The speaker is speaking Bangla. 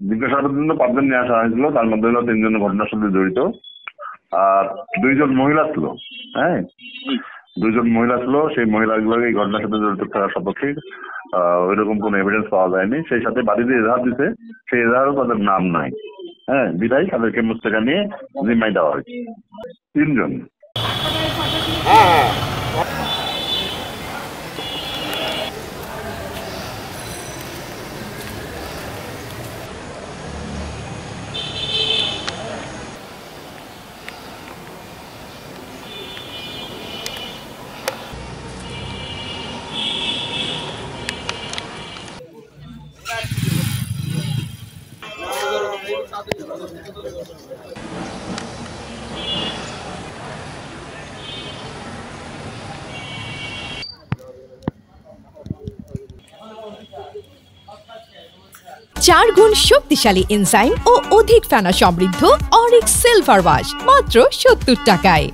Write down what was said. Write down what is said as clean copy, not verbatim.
জিজ্ঞাসাবাদের জন্য 5 জন নিয়ে আসা হয়েছিল, তার মধ্যে হলো 3 জন ঘটনার সাথে জড়িত আর 2 জন মহিলা ছিল। হ্যাঁ, 2 জন মহিলা ছিল, সেই মহিলাগুলোকে এই ঘটনার সাথে জড়িত থাকার সপক্ষে ওইরকম কোনো এভিডেন্স পাওয়া যায়নি। সেই সাথে বাড়িতে এজাহার দিতে, সেই এজাহারও তাদের নাম নাই। হ্যাঁ, বিধায় তাদেরকে মুস্তাকা নিয়ে জিম্মায় দেওয়া হয়েছে 3 জন। চার গুণ শক্তিশালী এনজাইম ও অধিক ফেনা সমৃদ্ধ অরিক সিলভার ওয়াশ মাত্র 70 টাকায়।